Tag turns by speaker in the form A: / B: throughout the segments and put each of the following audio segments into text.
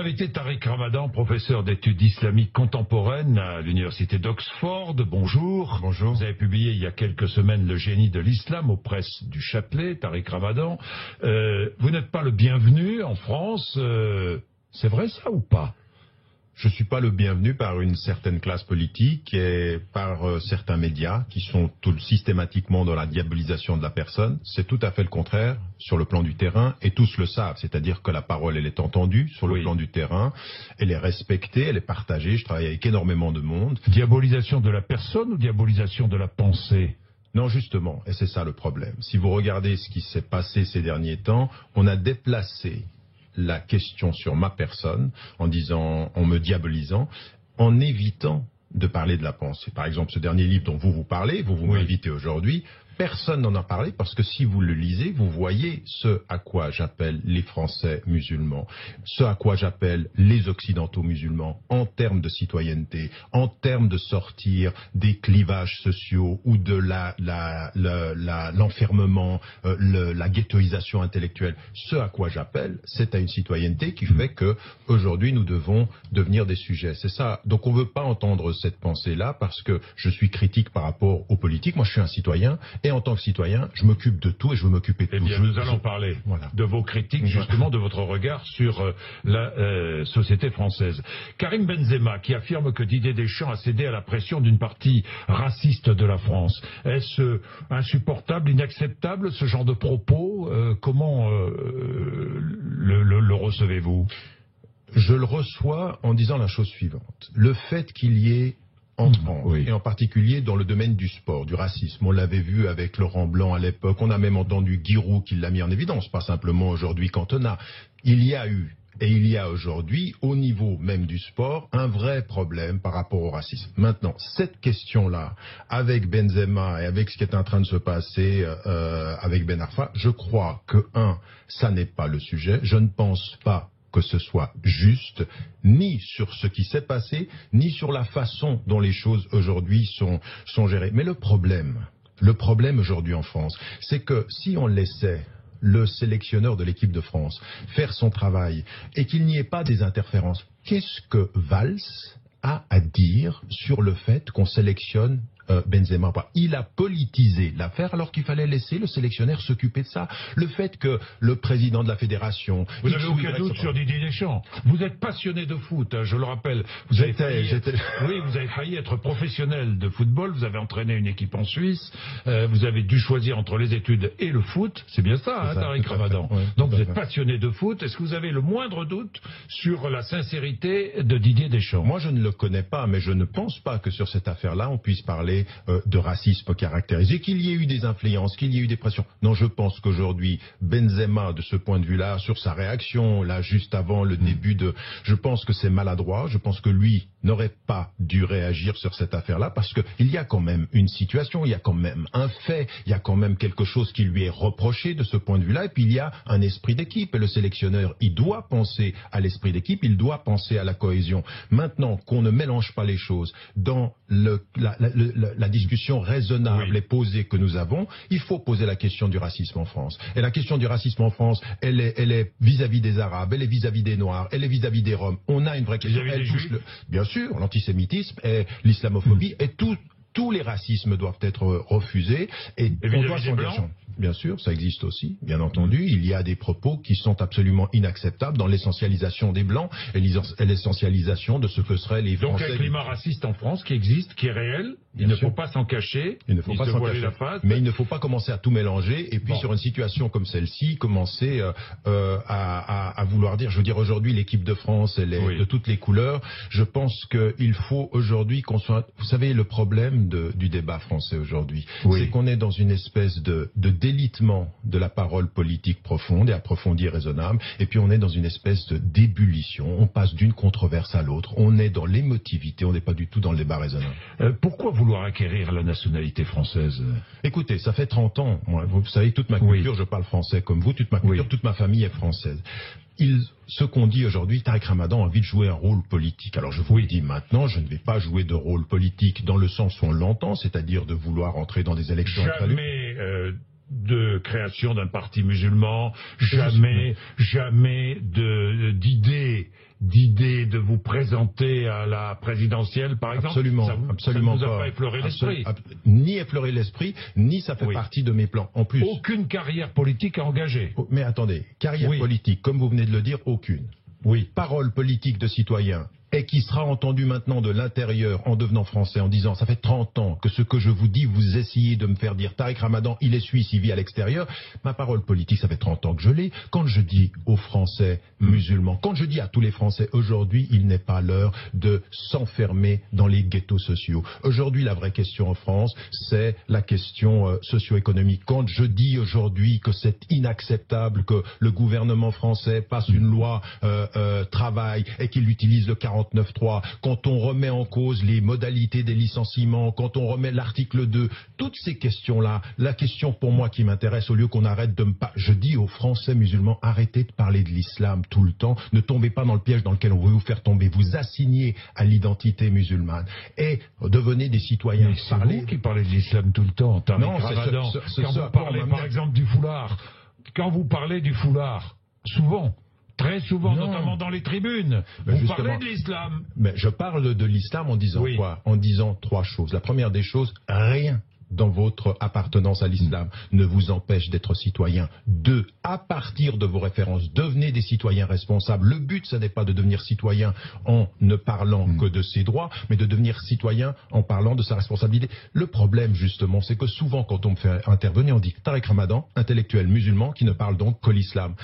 A: Notre invité Tariq Ramadan, professeur d'études islamiques contemporaines à l'université d'Oxford. Bonjour.
B: Bonjour.
A: Vous avez publié il y a quelques semaines Le génie de l'islam aux presses du Châtelet, Tariq Ramadan. Vous n'êtes pas le bienvenu en France. C'est vrai ça ou pas?
B: Je ne suis pas le bienvenu par une certaine classe politique et par certains médias qui sont systématiquement dans la diabolisation de la personne. C'est tout à fait le contraire sur le plan du terrain et tous le savent. C'est-à-dire que la parole, elle est entendue sur le plan du terrain, elle est respectée, elle est partagée. Je travaille avec énormément de monde.
A: Diabolisation de la personne ou diabolisation de la pensée?
B: Non, justement, et c'est ça le problème. Si vous regardez ce qui s'est passé ces derniers temps, on a déplacé la question sur ma personne en me diabolisant, en évitant de parler de la pensée. Par exemple, ce dernier livre dont vous parlez, vous m'invitez aujourd'hui, personne n'en a parlé parce que si vous le lisez, vous voyez ce à quoi j'appelle les Français musulmans, ce à quoi j'appelle les Occidentaux musulmans en termes de citoyenneté, en termes de sortir des clivages sociaux ou de l'enfermement, la ghettoisation intellectuelle. Ce à quoi j'appelle, c'est à une citoyenneté qui fait que aujourd'hui nous devons devenir des sujets. C'est ça. Donc on ne veut pas entendre cette pensée-là parce que je suis critique par rapport aux politiques. Moi, je suis un citoyen. Et en tant que citoyen, je m'occupe de tout et je veux m'occuper de tout.
A: Eh bien, nous allons parler de vos critiques, justement, de votre regard sur la société française. Karim Benzema, qui affirme que Didier Deschamps a cédé à la pression d'une partie raciste de la France. Est-ce insupportable, inacceptable, ce genre de propos? Comment le recevez-vous?
B: Je le reçois en disant la chose suivante. Le fait qu'il y ait en France, et en particulier dans le domaine du sport, du racisme. On l'avait vu avec Laurent Blanc à l'époque, on a même entendu Giroud qui l'a mis en évidence, pas simplement aujourd'hui Cantona. Il y a eu, et il y a aujourd'hui, au niveau même du sport, un vrai problème par rapport au racisme. Maintenant, cette question-là, avec Benzema et avec ce qui est en train de se passer avec Ben Arfa, je crois que, ça n'est pas le sujet. Je ne pense pas que ce soit juste, ni sur ce qui s'est passé, ni sur la façon dont les choses aujourd'hui sont gérées. Mais le problème aujourd'hui en France, c'est que si on laissait le sélectionneur de l'équipe de France faire son travail et qu'il n'y ait pas des interférences, qu'est-ce que Valls a à dire sur le fait qu'on sélectionne Benzema? Il a politisé l'affaire alors qu'il fallait laisser le sélectionneur s'occuper de ça. Le fait que le président de la fédération...
A: Vous n'avez aucun doute sur Didier Deschamps. Vous êtes passionné de foot, je le rappelle. Vous avez failli être professionnel de football, vous avez entraîné une équipe en Suisse, vous avez dû choisir entre les études et le foot. C'est bien ça, Tariq Ramadan. Donc vous êtes passionné de foot. Est-ce que vous avez le moindre doute sur la sincérité de Didier Deschamps?
B: Moi, je ne le connais pas, mais je ne pense pas que sur cette affaire-là, on puisse parler de racisme caractérisé, qu'il y ait eu des influences, qu'il y ait eu des pressions. Non, je pense qu'aujourd'hui, Benzema, de ce point de vue-là, sur sa réaction, là, juste avant le début je pense que c'est maladroit, je pense que lui n'aurait pas dû réagir sur cette affaire-là, parce qu'il y a quand même une situation, il y a quand même un fait, il y a quand même quelque chose qui lui est reproché de ce point de vue-là, et puis il y a un esprit d'équipe, et le sélectionneur, il doit penser à l'esprit d'équipe, il doit penser à la cohésion. Maintenant, qu'on ne mélange pas les choses dans la discussion raisonnable et posée que nous avons, il faut poser la question du racisme en France. Et la question du racisme en France, elle est vis-à-vis des Arabes, elle est vis-à-vis des Noirs, elle est vis-à-vis des Roms. On a une vraie question. Elle touche bien sûr, l'antisémitisme et l'islamophobie et tous les racismes doivent être refusés et on doit s'engager. Bien sûr, ça existe aussi, bien entendu. Il y a des propos qui sont absolument inacceptables dans l'essentialisation des Blancs et l'essentialisation de ce que seraient les Français.
A: Donc un climat raciste en France qui existe, qui est réel. Il ne faut pas s'en cacher.
B: Il ne faut pas s'en cacher. Mais il ne faut pas commencer à tout mélanger et puis sur une situation comme celle-ci, commencer à vouloir dire, je veux dire aujourd'hui l'équipe de France, elle est de toutes les couleurs. Je pense qu'il faut aujourd'hui qu'on soit... Vous savez, le problème du débat français aujourd'hui, c'est qu'on est dans une espèce de délitement de la parole politique profonde et approfondie et raisonnable, et puis on est dans une espèce d'ébullition, on passe d'une controverse à l'autre, on est dans l'émotivité, on n'est pas du tout dans le débat raisonnable.
A: Pourquoi vouloir acquérir la nationalité française?
B: Écoutez, ça fait 30 ans, moi, vous savez, toute ma culture, je parle français comme vous, toute ma culture, toute ma famille est française. Ce qu'on dit aujourd'hui, Tariq Ramadan a envie de jouer un rôle politique. Alors je vous le dis maintenant, je ne vais pas jouer de rôle politique dans le sens où on l'entend, c'est-à-dire de vouloir entrer dans des élections.
A: Jamais de création d'un parti musulman, jamais d'idée de vous présenter à la présidentielle, par exemple.
B: Absolument, absolument
A: ça ne vous a pas effleuré l'esprit.
B: Ni effleuré l'esprit, ni ça fait partie de mes plans. En plus,
A: aucune carrière politique à engager.
B: Mais attendez, carrière politique, comme vous venez de le dire, aucune.
A: Oui.
B: Parole politique de citoyen. Et qui sera entendu maintenant de l'intérieur en devenant français, en disant ça fait 30 ans que ce que je vous dis, vous essayez de me faire dire. Tariq Ramadan, il est suisse, il vit à l'extérieur. Ma parole politique, ça fait 30 ans que je l'ai. Quand je dis aux Français musulmans, quand je dis à tous les Français, aujourd'hui, il n'est pas l'heure de s'enfermer dans les ghettos sociaux. Aujourd'hui, la vraie question en France, c'est la question socio-économique. Quand je dis aujourd'hui que c'est inacceptable que le gouvernement français passe une loi travail et qu'il utilise le 49.3, quand on remet en cause les modalités des licenciements, quand on remet l'article 2, toutes ces questions-là, la question pour moi qui m'intéresse, au lieu qu'on arrête de me... Je dis aux Français musulmans, arrêtez de parler de l'islam tout le temps, ne tombez pas dans le piège dans lequel on veut vous faire tomber, vous assignez à l'identité musulmane et devenez des citoyens.
A: Mais c'est vous qui parlez de l'islam tout le temps,
B: non,
A: quand vous parlez par exemple du foulard, quand vous parlez du foulard, souvent... Très souvent, notamment dans les tribunes. Vous parlez de l'islam.
B: Mais je parle de l'islam en disant quoi? En disant trois choses. La première des choses, rien dans votre appartenance à l'islam ne vous empêche d'être citoyen. Deux, à partir de vos références, devenez des citoyens responsables. Le but, ce n'est pas de devenir citoyen en ne parlant que de ses droits, mais de devenir citoyen en parlant de sa responsabilité. Le problème, justement, c'est que souvent, quand on me fait intervenir, on dit Tariq Ramadan, intellectuel musulman, qui ne parle donc que l'islam.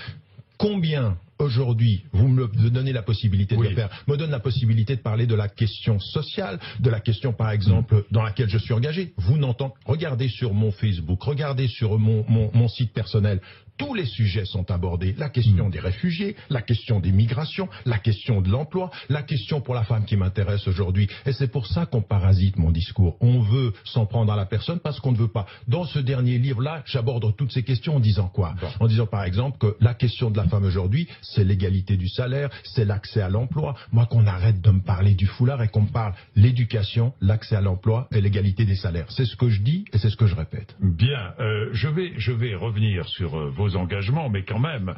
B: Combien aujourd'hui, vous me donnez la possibilité de le faire, me donne la possibilité de parler de la question sociale, de la question par exemple dans laquelle je suis engagé. Vous n'entendez, regardez sur mon Facebook, regardez sur mon site personnel, tous les sujets sont abordés. La question des réfugiés, la question des migrations, la question de l'emploi, la question pour la femme qui m'intéresse aujourd'hui. Et c'est pour ça qu'on parasite mon discours. On veut s'en prendre à la personne parce qu'on ne veut pas. Dans ce dernier livre-là, j'aborde toutes ces questions en disant quoi? En disant par exemple que la question de la femme aujourd'hui, c'est l'égalité du salaire, c'est l'accès à l'emploi. Moi, qu'on arrête de me parler du foulard et qu'on me parle l'éducation, l'accès à l'emploi et l'égalité des salaires. C'est ce que je dis et c'est ce que je répète.
A: Bien, je vais revenir sur vos engagements, mais quand même,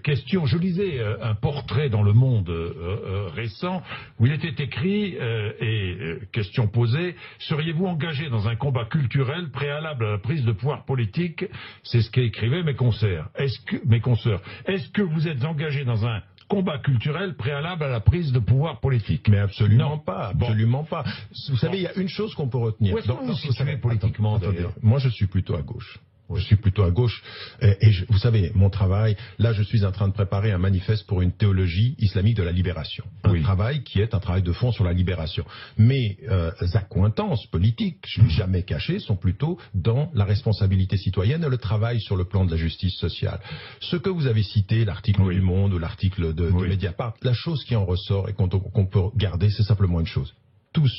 A: question, je lisais un portrait dans Le Monde récent, où il était écrit, question posée, seriez-vous engagé dans un combat culturel préalable à la prise de pouvoir politique? C'est ce qu'écrivaient mes consoeurs. Est-ce que vous êtes engagé dans un combat culturel préalable à la prise de pouvoir politique?
B: Mais absolument pas, absolument pas. Vous savez, il y a une chose qu'on peut retenir.
A: Où est-ce que vous vous situez politiquement, d'ailleurs?
B: Moi, je suis plutôt à gauche. Je suis plutôt à gauche. Vous savez, mon travail, là, je suis en train de préparer un manifeste pour une théologie islamique de la libération. Un travail qui est un travail de fond sur la libération. Mes accointances politiques, je ne l'ai jamais caché, sont plutôt dans la responsabilité citoyenne et le travail sur le plan de la justice sociale. Ce que vous avez cité, l'article du Monde ou l'article de Mediapart, la chose qui en ressort et qu'on peut garder, c'est simplement une chose. Tous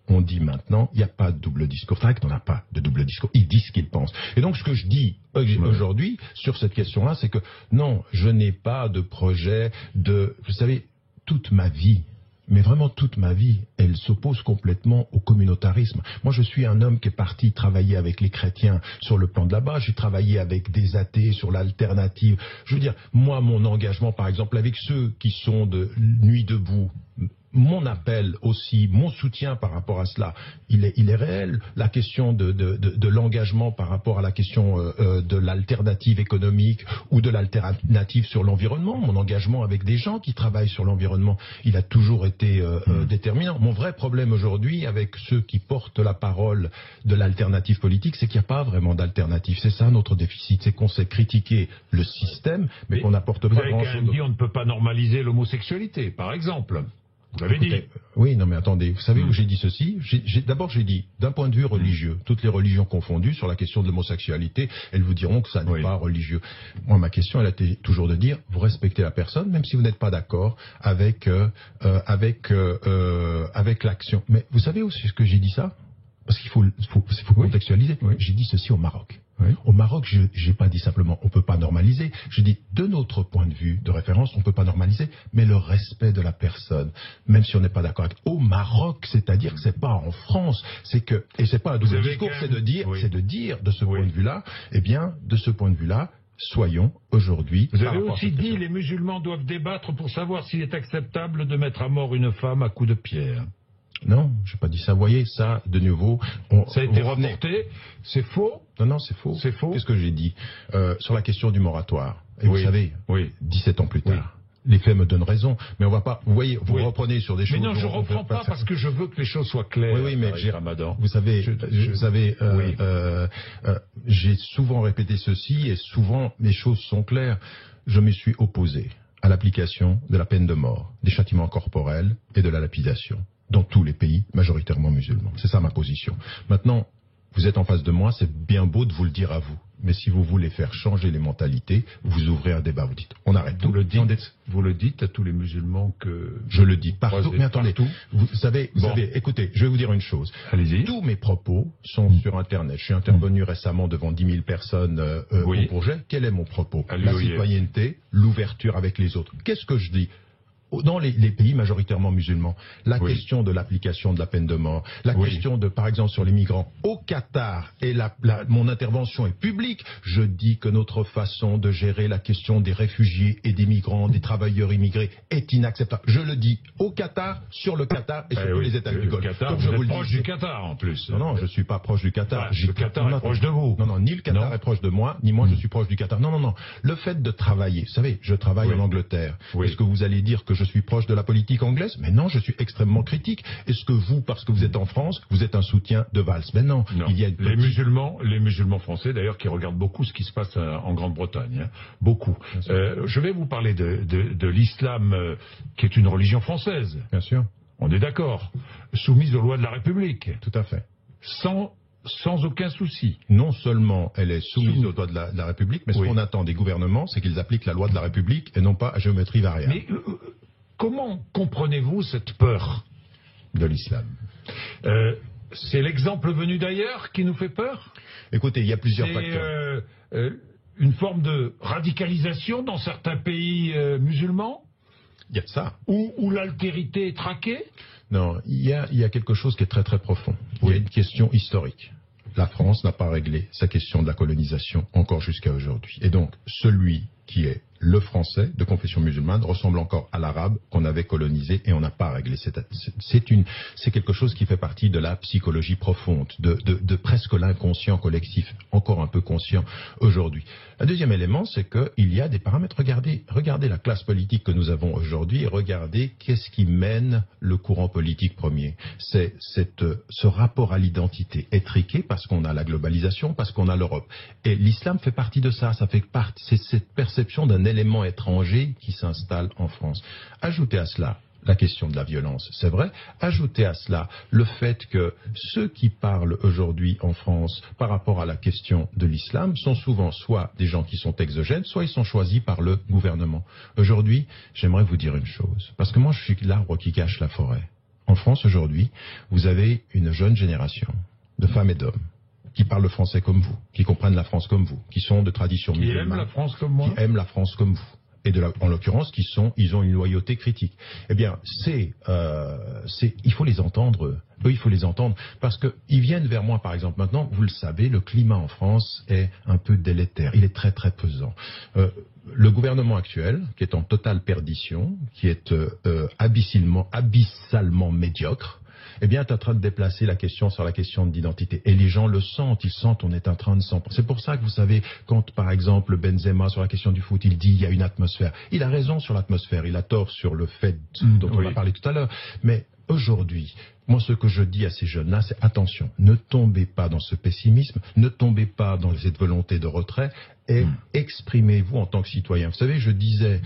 B: on dit maintenant, il n'y a pas de double discours. Tariq n'en a pas de double discours. Il dit ce qu'il pense. Et donc, ce que je dis aujourd'hui sur cette question-là, c'est que non, je n'ai pas de projet de... Vous savez, toute ma vie, mais vraiment toute ma vie, elle s'oppose complètement au communautarisme. Moi, je suis un homme qui est parti travailler avec les chrétiens sur le plan de là-bas. J'ai travaillé avec des athées sur l'alternative. Je veux dire, moi, mon engagement, par exemple, avec ceux qui sont de Nuit debout, mon appel aussi, mon soutien par rapport à cela, il est réel. La question de l'engagement par rapport à la question de l'alternative économique ou de l'alternative sur l'environnement, mon engagement avec des gens qui travaillent sur l'environnement, il a toujours été déterminant. Mon vrai problème aujourd'hui avec ceux qui portent la parole de l'alternative politique, c'est qu'il n'y a pas vraiment d'alternative. C'est ça notre déficit, c'est qu'on sait critiquer le système, mais qu'on n'apporte pas grand-chose.
A: Vous avez quand même dit on ne peut pas normaliser l'homosexualité, par exemple. Vous l'avez dit.
B: Oui, non mais attendez, vous savez où j'ai dit ceci? D'abord j'ai dit, d'un point de vue religieux, toutes les religions confondues, sur la question de l'homosexualité, elles vous diront que ça n'est pas religieux. Moi, ma question, elle a été toujours de dire, vous respectez la personne, même si vous n'êtes pas d'accord avec l'action. Mais vous savez où c'est que j'ai dit ça? Parce qu'il faut contextualiser. J'ai dit ceci au Maroc. Oui. Au Maroc, je n'ai pas dit simplement on ne peut pas normaliser. Je dis de notre point de vue de référence, on ne peut pas normaliser, mais le respect de la personne, même si on n'est pas d'accord avec. Au Maroc, c'est-à-dire que c'est pas en France, c'est que et c'est pas un double discours, c'est de dire, de ce point de vue-là, eh bien, de ce point de vue-là. Soyons aujourd'hui.
A: Vous avez aussi dit les musulmans doivent débattre pour savoir s'il est acceptable de mettre à mort une femme à coups de pierre.
B: Non, je n'ai pas dit ça. Vous voyez, ça, de nouveau...
A: ça a été reporté. C'est faux.
B: Non, c'est faux.
A: C'est faux.
B: Qu'est-ce que j'ai dit sur la question du moratoire. Et vous savez, 17 ans plus tard, les faits me donnent raison. Mais on va pas... Vous voyez, vous reprenez sur des choses...
A: Mais non, je ne reprends pas parce que je veux que les choses soient claires.
B: Oui, mais
A: Ramadan.
B: Vous savez, j'ai souvent répété ceci et souvent les choses sont claires. Je me suis opposé à l'application de la peine de mort, des châtiments corporels et de la lapidation dans tous les pays majoritairement musulmans. C'est ça ma position. Maintenant, vous êtes en face de moi, c'est bien beau de vous le dire à vous. Mais si vous voulez faire changer les mentalités, vous ouvrez un débat, vous dites, on arrête.
A: Vous le dites à tous les musulmans que...
B: Je le dis partout. Mais attendez, vous savez, écoutez, je vais vous dire une chose.
A: Allez-y.
B: Tous mes propos sont sur Internet. Je suis intervenu récemment devant 10 000 personnes au projet. Quel est mon propos? La citoyenneté, l'ouverture avec les autres. Qu'est-ce que je dis? Dans les pays majoritairement musulmans, la question de l'application de la peine de mort, la question de, par exemple, sur les migrants au Qatar, et mon intervention est publique, je dis que notre façon de gérer la question des réfugiés et des migrants, des travailleurs immigrés, est inacceptable. Je le dis au Qatar, sur le Qatar et sur tous les États du Golfe.
A: Qatar, vous êtes proche du Qatar en plus.
B: Non, je ne suis pas proche du Qatar.
A: Le Qatar est proche de vous.
B: Non, ni le Qatar est proche de moi, ni moi je suis proche du Qatar. Non. Le fait de travailler, vous savez, je travaille en Angleterre. Est-ce que vous allez dire que je suis proche de la politique anglaise? Mais non, je suis extrêmement critique. Est-ce que vous, parce que vous êtes en France, vous êtes un soutien de Valls? Mais non. Il y a
A: les musulmans français, d'ailleurs, qui regardent beaucoup ce qui se passe en Grande-Bretagne. Beaucoup. Je vais vous parler de l'islam, qui est une religion française.
B: Bien sûr.
A: On est d'accord. Soumise aux lois de la République.
B: Tout à fait.
A: Sans aucun souci.
B: Non seulement elle est soumise aux lois de la République, mais ce qu'on attend des gouvernements, c'est qu'ils appliquent la loi de la République et non pas à géométrie variable.
A: Mais comment comprenez-vous cette peur
B: de l'islam?
A: C'est l'exemple venu d'ailleurs qui nous fait peur?
B: Écoutez, il y a plusieurs facteurs.
A: Une forme de radicalisation dans certains pays musulmans?
B: Il y a de ça.
A: Où l'altérité est traquée?
B: Non, il y a quelque chose qui est très très profond. Il y a une question historique. La France n'a pas réglé sa question de la colonisation encore jusqu'à aujourd'hui. Et donc, celui qui est le français de confession musulmane ressemble encore à l'arabe qu'on avait colonisé et on n'a pas réglé. C'est quelque chose qui fait partie de la psychologie profonde, de presque l'inconscient collectif, encore un peu conscient aujourd'hui. Un deuxième élément, c'est qu'il y a des paramètres. Regardez la classe politique que nous avons aujourd'hui et regardez qu'est-ce qui mène le courant politique premier. C'est ce rapport à l'identité étriqué parce qu'on a la globalisation, parce qu'on a l'Europe. Et l'islam fait partie de ça. Ça fait partie, c'est cette perception d'un élément étranger qui s'installe en France. Ajoutez à cela la question de la violence, c'est vrai. Ajoutez à cela le fait que ceux qui parlent aujourd'hui en France par rapport à la question de l'islam sont souvent soit des gens qui sont exogènes, soit ils sont choisis par le gouvernement. Aujourd'hui, j'aimerais vous dire une chose, parce que moi je suis l'arbre qui cache la forêt. En France aujourd'hui, vous avez une jeune génération de femmes et d'hommes qui parlent le français comme vous, qui comprennent la France comme vous, qui sont de tradition musulmane,
A: qui aiment la France comme moi,
B: qui aiment la France comme vous, et en l'occurrence, ils ont une loyauté critique. Eh bien, il faut les entendre. Eux, il faut les entendre parce qu'ils viennent vers moi, par exemple. Maintenant, vous le savez, le climat en France est un peu délétère. Il est très très pesant. Le gouvernement actuel, qui est en totale perdition, qui est abyssalement médiocre, eh bien, est en train de déplacer la question sur la question d'identité. Et les gens le sentent, ils sentent on est en train de s'en... C'est pour ça que vous savez, quand par exemple Benzema, sur la question du foot, il dit il y a une atmosphère. Il a raison sur l'atmosphère, il a tort sur le fait dont on a parlé tout à l'heure. Mais aujourd'hui, moi ce que je dis à ces jeunes-là, c'est attention, ne tombez pas dans ce pessimisme, ne tombez pas dans cette volonté de retrait et exprimez-vous en tant que citoyen. Vous savez, je disais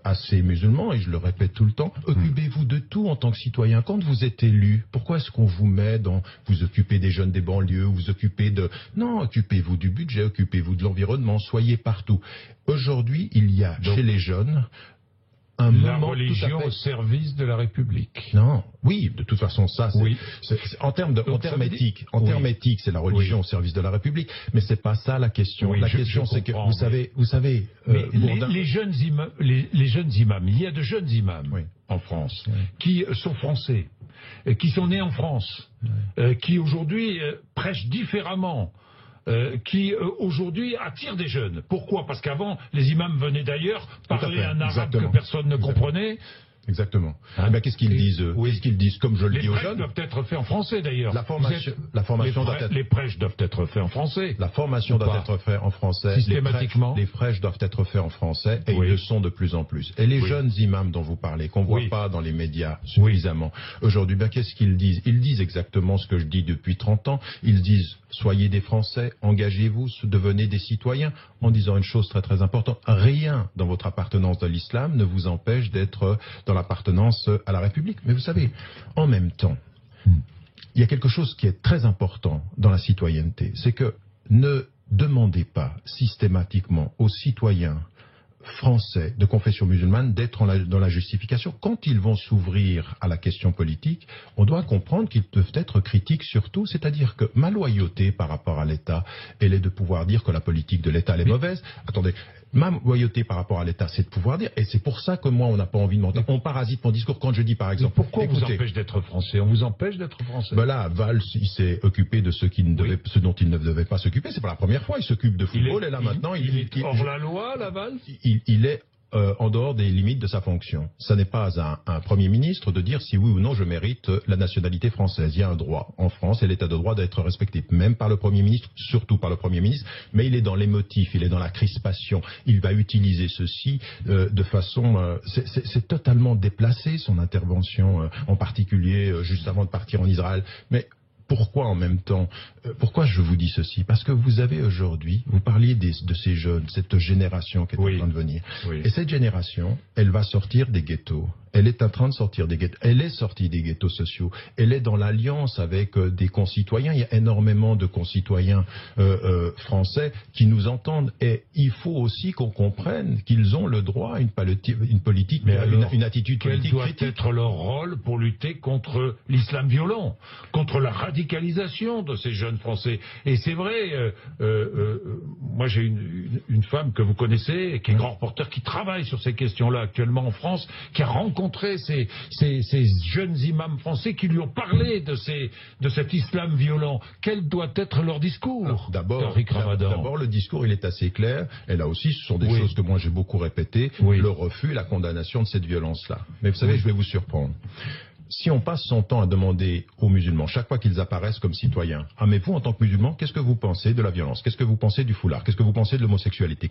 B: à ces musulmans, et je le répète tout le temps, occupez-vous de tout en tant que citoyen. Quand vous êtes élu, pourquoi est-ce qu'on vous met dans... Vous occupez des jeunes des banlieues, vous occupez de... Non, occupez-vous du budget, occupez-vous de l'environnement, soyez partout. Aujourd'hui, il y a chez les jeunes un
A: la
B: moment
A: religion
B: tout à fait...
A: au service de la République.
B: Non, oui, de toute façon, ça,
A: oui.
B: en termes éthiques, éthiques, c'est la religion au service de la République, mais c'est pas ça la question.
A: Oui,
B: la question, c'est que vous savez,
A: les jeunes imams, il y a de jeunes imams en France qui sont français, qui sont nés en France, qui aujourd'hui prêchent différemment. Qui aujourd'hui attire des jeunes. Pourquoi? Parce qu'avant, les imams venaient d'ailleurs parler un arabe que personne ne comprenait.
B: Exactement. Hein? Mais qu'est-ce qu'ils disent? Qu'est-ce qu'ils disent? Comme je le dis aux jeunes.
A: Les prêches doivent être faits en français d'ailleurs. Les prêches doivent être faits en français.
B: La formation doit être faite en français.
A: Systématiquement.
B: Les prêches doivent être faits en français et ils le sont de plus en plus. Et les jeunes imams dont vous parlez, qu'on ne voit pas dans les médias suffisamment, aujourd'hui, qu'est-ce qu'ils disent? Ils disent exactement ce que je dis depuis 30 ans. Ils disent, soyez des Français, engagez-vous, devenez des citoyens, en disant une chose très très importante. Rien dans votre appartenance à l'islam ne vous empêche d'être dans l'appartenance à la République. Mais vous savez, en même temps, il y a quelque chose qui est très important dans la citoyenneté, c'est que ne demandez pas systématiquement aux citoyens français de confession musulmane d'être dans la justification. Quand ils vont s'ouvrir à la question politique, on doit comprendre qu'ils peuvent être critiques sur tout, c'est-à-dire que ma loyauté par rapport à l'État, elle est de pouvoir dire que la politique de l'État est mauvaise. Attendez, ma loyauté par rapport à l'État, c'est de pouvoir dire, et c'est pour ça que moi, on n'a pas envie de monter. On parasite mon discours quand je dis, par exemple...
A: Pourquoi on vous empêche d'être français? On vous empêche d'être français?
B: Là, Valls, il s'est occupé de ce dont il ne devait pas s'occuper. C'est pas la première fois, il s'occupe de football, et là, maintenant...
A: Il est hors la loi, la Valls?
B: Il est en dehors des limites de sa fonction. Ce n'est pas un Premier ministre de dire si oui ou non je mérite la nationalité française. Il y a un droit en France et l'état de droit d'être respecté, même par le Premier ministre, surtout par le Premier ministre, mais il est dans l'émotif, il est dans la crispation. Il va utiliser ceci de façon... c'est totalement déplacé, son intervention, en particulier juste avant de partir en Israël. Mais pourquoi en même temps? Pourquoi je vous dis ceci? Parce que vous avez aujourd'hui, vous parliez de ces jeunes, cette génération qui est en train de venir. Et cette génération, elle va sortir des ghettos. Elle est en train de sortir des ghettos. Elle est sortie des ghettos sociaux. Elle est dans l'alliance avec des concitoyens. Il y a énormément de concitoyens français qui nous entendent. Et il faut aussi qu'on comprenne qu'ils ont le droit à une politique, une attitude politique critique.
A: Quel doit être leur rôle pour lutter contre l'islam violent, contre la radicalisation de ces jeunes Français? Et c'est vrai, moi j'ai une femme que vous connaissez, qui est grand reporter, qui travaille sur ces questions-là actuellement en France, qui a rencontré ces jeunes imams français qui lui ont parlé de cet islam violent. Quel doit être leur discours?
B: D'abord, le discours, il est assez clair. Et là aussi, ce sont des choses que moi j'ai beaucoup répétées. Le refus, la condamnation de cette violence-là. Mais vous savez, je vais vous surprendre. Si on passe son temps à demander aux musulmans, chaque fois qu'ils apparaissent comme citoyens, mais vous, en tant que musulmans, qu'est-ce que vous pensez de la violence? Qu'est-ce que vous pensez du foulard? Qu'est-ce que vous pensez de l'homosexualité?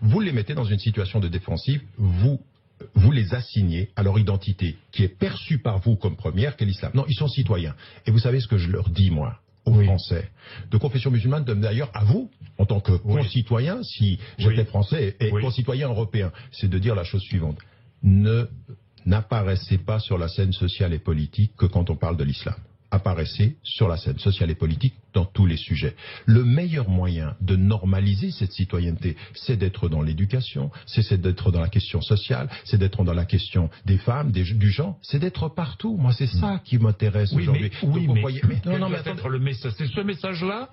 B: Vous les mettez dans une situation de défensive, vous les assignez à leur identité, qui est perçue par vous comme première, qu'est l'islam. Non, ils sont citoyens. Et vous savez ce que je leur dis, moi, aux Français de confession musulmane, d'ailleurs à vous, en tant que concitoyens, si j'étais français et concitoyen européen, c'est de dire la chose suivante. N'apparaissez pas sur la scène sociale et politique que quand on parle de l'islam. Apparaissez sur la scène sociale et politique dans tous les sujets. Le meilleur moyen de normaliser cette citoyenneté, c'est d'être dans l'éducation, c'est d'être dans la question sociale, c'est d'être dans la question des femmes, du genre, c'est d'être partout. Moi, c'est ça qui m'intéresse aujourd'hui.
A: C'est ce message-là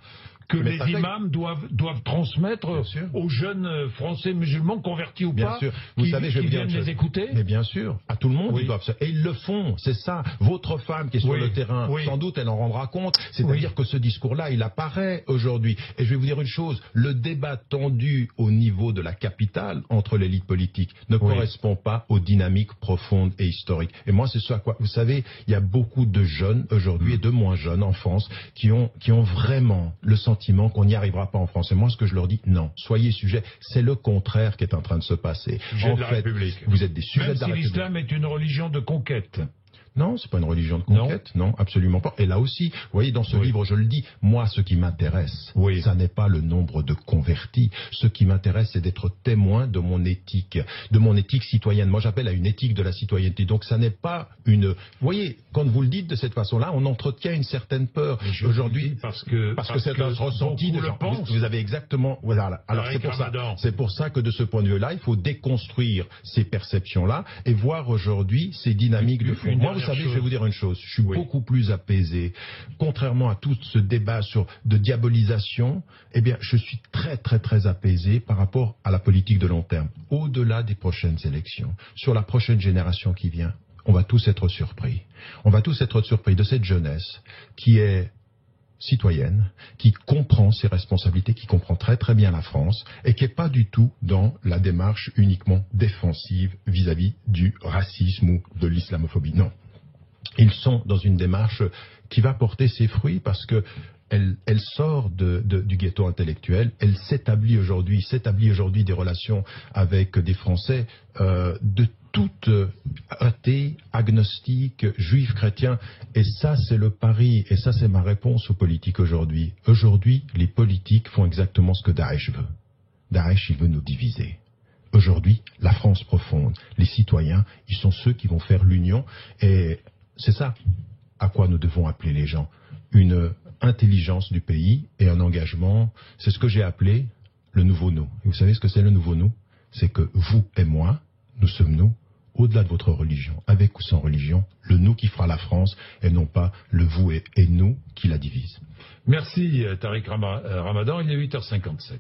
A: que les imams doivent transmettre aux jeunes Français musulmans, convertis ou pas,
B: vous savez, je vais
A: viennent les écouter.
B: Mais bien sûr, à tout le monde, ils doivent. Et ils le font, c'est ça. Votre femme qui est sur le terrain, sans doute, elle en rendra compte. C'est-à-dire que ce discours-là, il apparaît aujourd'hui. Et je vais vous dire une chose, le débat tendu au niveau de la capitale entre l'élite politique ne correspond pas aux dynamiques profondes et historiques. Et moi, c'est ce à quoi, vous savez, il y a beaucoup de jeunes aujourd'hui et de moins jeunes en France qui ont vraiment le sentiment qu'on n'y arrivera pas en France. Et moi, ce que je leur dis, non, soyez sujets. C'est le contraire qui est en train de se passer.
A: En fait,
B: vous êtes des sujets de la République.
A: Même si l'islam est une religion de conquête.
B: Non, c'est pas une religion de conquête. Non, absolument pas. Et là aussi, vous voyez, dans ce livre, je le dis, moi, ce qui m'intéresse, ça n'est pas le nombre de convertis. Ce qui m'intéresse, c'est d'être témoin de mon éthique citoyenne. Moi, j'appelle à une éthique de la citoyenneté. Donc, ça n'est pas une... Vous voyez, quand vous le dites de cette façon-là, on entretient une certaine peur. Aujourd'hui, parce que c'est un ressenti de gens. Vous avez exactement... Voilà. Alors, c'est pour ça que de ce point de vue-là, il faut déconstruire ces perceptions-là et voir aujourd'hui ces dynamiques de fond. Moi, vous savez, je vais vous dire une chose. Je suis beaucoup plus apaisé. Contrairement à tout ce débat de diabolisation, eh bien, je suis très, très, très apaisé par rapport à la politique de long terme. Au-delà des prochaines élections, sur la prochaine génération qui vient, on va tous être surpris. On va tous être surpris de cette jeunesse qui est citoyenne, qui comprend ses responsabilités, qui comprend très très bien la France et qui n'est pas du tout dans la démarche uniquement défensive vis-à-vis du racisme ou de l'islamophobie. Non. Ils sont dans une démarche qui va porter ses fruits parce que elle sort du ghetto intellectuel, elle s'établit aujourd'hui des relations avec des Français de toutes athées, agnostiques, juifs, chrétiens. Et ça, c'est le pari. Et ça, c'est ma réponse aux politiques aujourd'hui. Aujourd'hui, les politiques font exactement ce que Daesh veut. Daesh, il veut nous diviser. Aujourd'hui, la France profonde, les citoyens, ils sont ceux qui vont faire l'union. Et c'est ça à quoi nous devons appeler les gens. Une intelligence du pays et un engagement. C'est ce que j'ai appelé le nouveau nous. Et vous savez ce que c'est le nouveau nous? C'est que vous et moi, nous sommes nous, au-delà de votre religion, avec ou sans religion, le nous qui fera la France et non pas le vous et nous qui la divise.
A: Merci Tariq Ramadan, il est 8h57.